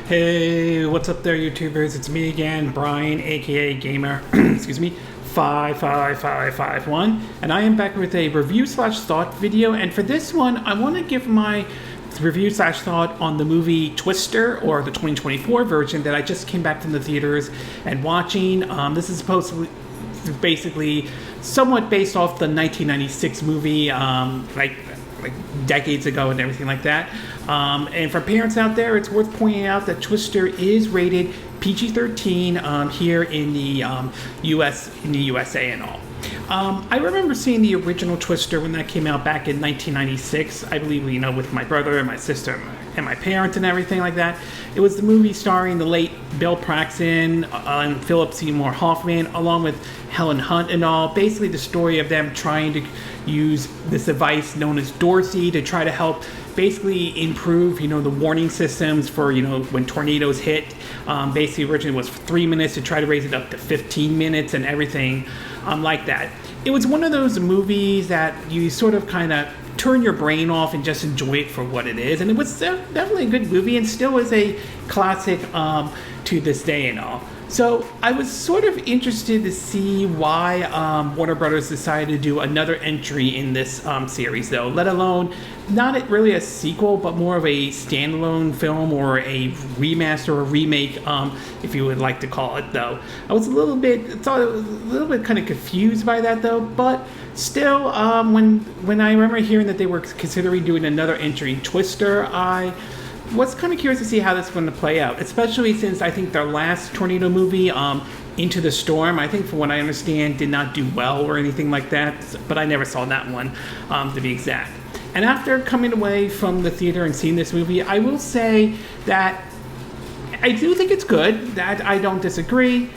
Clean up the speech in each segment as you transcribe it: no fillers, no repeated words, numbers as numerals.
Hey, what's up there, YouTubers? It's me again, Brian, aka Gamer, excuse me, 55551, and I am back with a review/thought video. And for this one, I want to give my review/thought on the movie Twister, or the 2024 version that I just came back from the theaters and watching. This is supposed to basically somewhat based off the 1996 movie, like decades ago and everything like that. And for parents out there, it's worth pointing out that Twister is rated PG-13 here in the USA and all. I remember seeing the original Twister when that came out back in 1996. I believe, with my brother and my sister and my parents and everything like that. It was the movie starring the late Bill Paxton and Philip Seymour Hoffman, along with Helen Hunt and all. Basically, the story of them trying to use this device known as Dorothy to try to help basically improve, the warning systems for, when tornadoes hit. Basically, originally was 3 minutes to try to raise it up to 15 minutes and everything like that. It was one of those movies that you sort of kind of turn your brain off and just enjoy it for what it is. And it was definitely a good movie and still is a classic to this day and all. So I was sort of interested to see why Warner Brothers decided to do another entry in this series, though, let alone not really a sequel, but more of a standalone film or a remaster or remake, if you would like to call it, though. I was a little bit kind of confused by that, though, but still, when I remember hearing that they were considering doing another entry in Twister, I was kind of curious to see how this is going to play out, especially since I think their last tornado movie, Into the Storm, I think from what I understand, did not do well or anything like that, but I never saw that one, to be exact. And after coming away from the theater and seeing this movie, I will say that I do think it's good, that I don't disagree,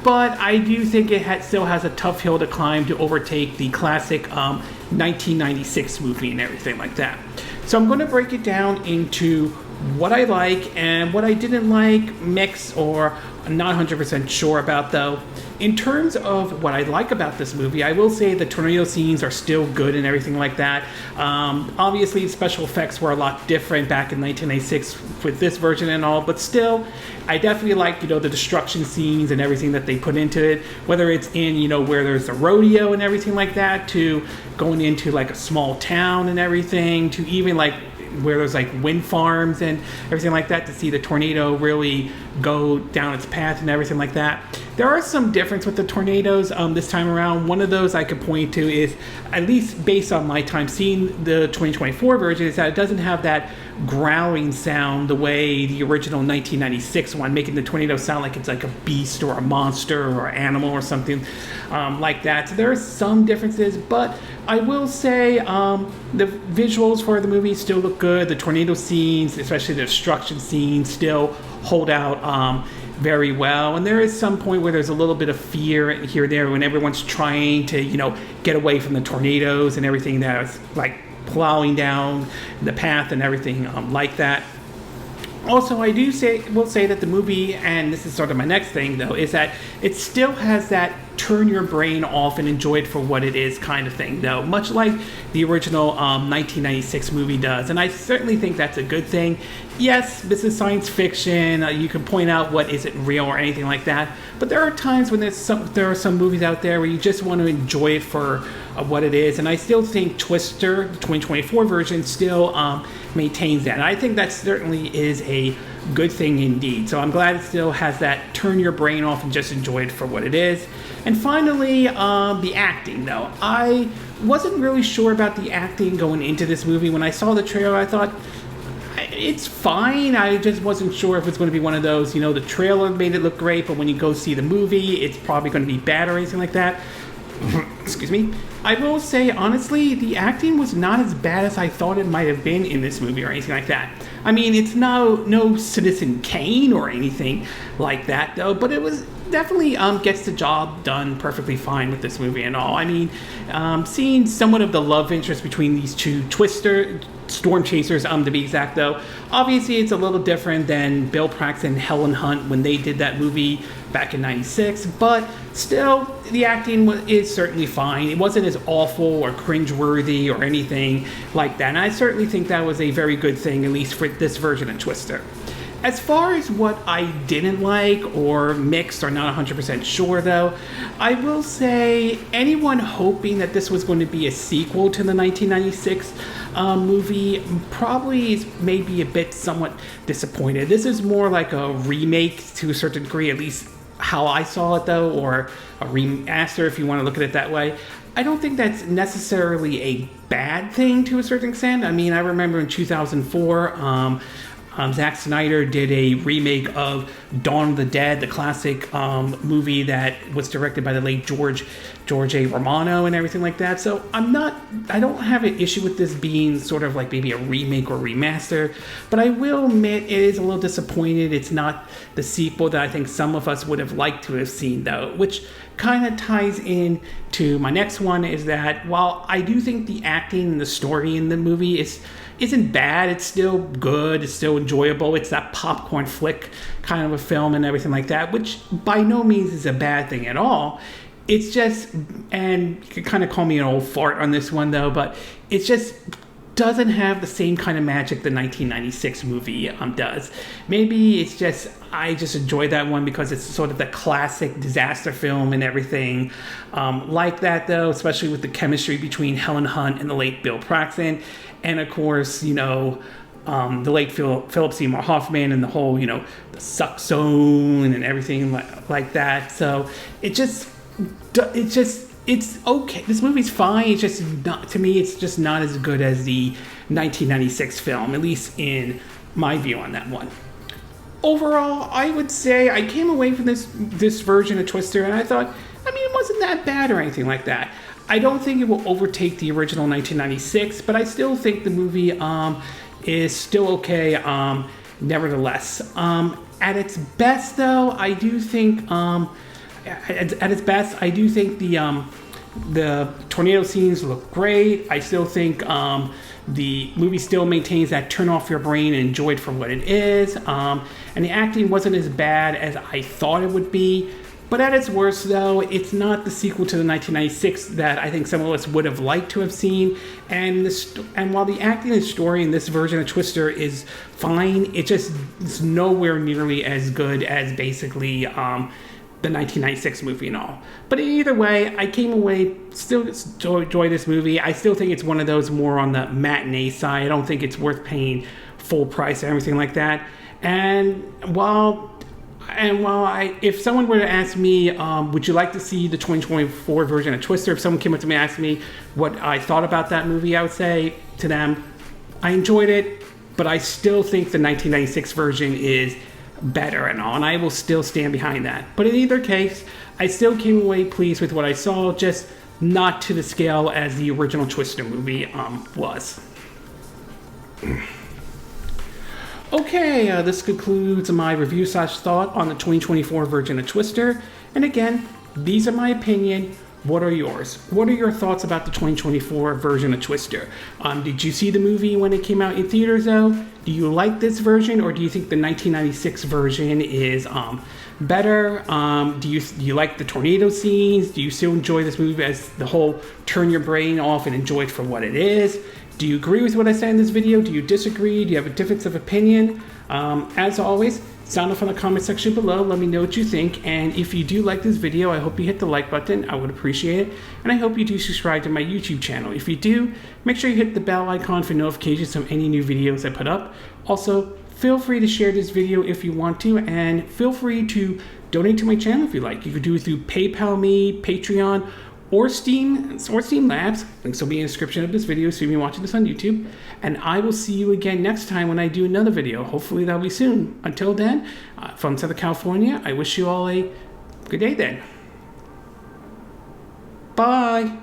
but I do think it still has a tough hill to climb to overtake the classic 1996 movie and everything like that. So I'm going to break it down into what I like and what I didn't like, mix, or I'm not 100% sure about, though. In terms of what I like about this movie, I will say the tornado scenes are still good and everything like that. Obviously, special effects were a lot different back in 1996 with this version and all, but still, I definitely like, the destruction scenes and everything that they put into it, whether it's in, where there's a rodeo and everything like that, to going into like a small town and everything, to even like where there's like wind farms and everything like that, to see the tornado really go down its path and everything like that. There are some difference with the tornadoes this time around. One of those I could point to is, at least based on my time seeing the 2024 version, is that it doesn't have that growling sound the way the original 1996 one, making the tornado sound like it's like a beast or a monster or an animal or something like that. So there are some differences, but I will say the visuals for the movie still look good. The tornado scenes, especially the destruction scenes, still hold out very well. And there is some point where there's a little bit of fear here and there when everyone's trying to, get away from the tornadoes and everything that is like plowing down the path and everything like that. Also, I will say that the movie, and this is sort of my next thing, though, is that it still has that turn your brain off and enjoy it for what it is kind of thing, though, much like the original 1996 movie does. And I certainly think that's a good thing. Yes, this is science fiction. You can point out what isn't real or anything like that. But there are times when there are some movies out there where you just want to enjoy it for what it is. And I still think Twister, the 2024 version, still maintains that. And I think that certainly is a good thing indeed. So I'm glad it still has that turn your brain off and just enjoy it for what it is. And finally, the acting, though. I wasn't really sure about the acting going into this movie. When I saw the trailer, I thought, it's fine. I just wasn't sure if it's going to be one of those, the trailer made it look great, but when you go see the movie, it's probably going to be bad or anything like that. Excuse me. I will say, honestly, the acting was not as bad as I thought it might have been in this movie or anything like that. I mean, it's no Citizen Kane or anything like that, though, but it was definitely gets the job done perfectly fine with this movie and all. I mean, seeing somewhat of the love interest between these two storm chasers, to be exact, though. Obviously, it's a little different than Bill Paxton and Helen Hunt when they did that movie back in 96, but still, the acting is certainly fine. It wasn't as awful or cringeworthy or anything like that, and I certainly think that was a very good thing, at least for this version of Twister. As far as what I didn't like or mixed or not 100% sure though, I will say anyone hoping that this was going to be a sequel to the 1996 movie probably is maybe a bit somewhat disappointed. This is more like a remake to a certain degree, at least how I saw it though, or a remaster if you want to look at it that way. I don't think that's necessarily a bad thing to a certain extent. I mean, I remember in 2004, Zack Snyder did a remake of Dawn of the Dead, the classic movie that was directed by the late George A. Romano and everything like that. So I don't have an issue with this being sort of like maybe a remake or remaster, but I will admit it is a little disappointed. It's not the sequel that I think some of us would have liked to have seen though, which kind of ties in to my next one, is that while I do think the acting and the story in the movie isn't bad, it's still good, it's still enjoyable, it's that popcorn flick kind of a film and everything like that, which by no means is a bad thing at all. It's just, and you can kind of call me an old fart on this one though, but it just doesn't have the same kind of magic the 1996 movie does. Maybe it's just, I just enjoy that one because it's sort of the classic disaster film and everything like that though, especially with the chemistry between Helen Hunt and the late Bill Paxton. And of course, you know, the late Philip Seymour Hoffman and the whole, you know, the suck zone and everything like that. So it's okay. This movie's fine. It's just not, to me, it's just not as good as the 1996 film, at least in my view on that one. Overall, I would say I came away from this version of Twister and I thought, I mean, it wasn't that bad or anything like that. I don't think it will overtake the original 1996, but I still think the movie is still okay nevertheless. At its best, though, I do think the tornado scenes look great. I still think the movie still maintains that turn off your brain and enjoy it for what it is. And the acting wasn't as bad as I thought it would be. But at its worst, though, it's not the sequel to the 1996 that I think some of us would have liked to have seen. And while the acting and story in this version of Twister is fine, it's nowhere nearly as good as basically the 1996 movie and all. But either way, I came away still enjoy this movie. I still think it's one of those more on the matinee side. I don't think it's worth paying full price or everything like that. If someone were to ask me, would you like to see the 2024 version of Twister? If someone came up to me and asked me what I thought about that movie, I would say to them, I enjoyed it, but I still think the 1996 version is better and all, and I will still stand behind that. But in either case, I still came away pleased with what I saw, just not to the scale as the original Twister movie was. Okay, this concludes my review/thought on the 2024 version of Twister. And again, these are my opinion. What are yours? What are your thoughts about the 2024 version of Twister? Did you see the movie when it came out in theaters though? Do you like this version, or do you think the 1996 version is better? Do you like the tornado scenes? Do you still enjoy this movie as the whole turn your brain off and enjoy it for what it is? Do you agree with what I said in this video? Do you disagree? Do you have a difference of opinion? As always, sound off in the comment section below. Let me know what you think. And if you do like this video, I hope you hit the like button. I would appreciate it. And I hope you do subscribe to my YouTube channel. If you do, make sure you hit the bell icon for notifications of any new videos I put up. Also, feel free to share this video if you want to, and feel free to donate to my channel if you like. You could do it through PayPal me, Patreon, or Steam Labs. Links will be in the description of this video, so you've been watching this on YouTube. And I will see you again next time when I do another video. Hopefully that'll be soon. Until then, from Southern California, I wish you all a good day then. Bye.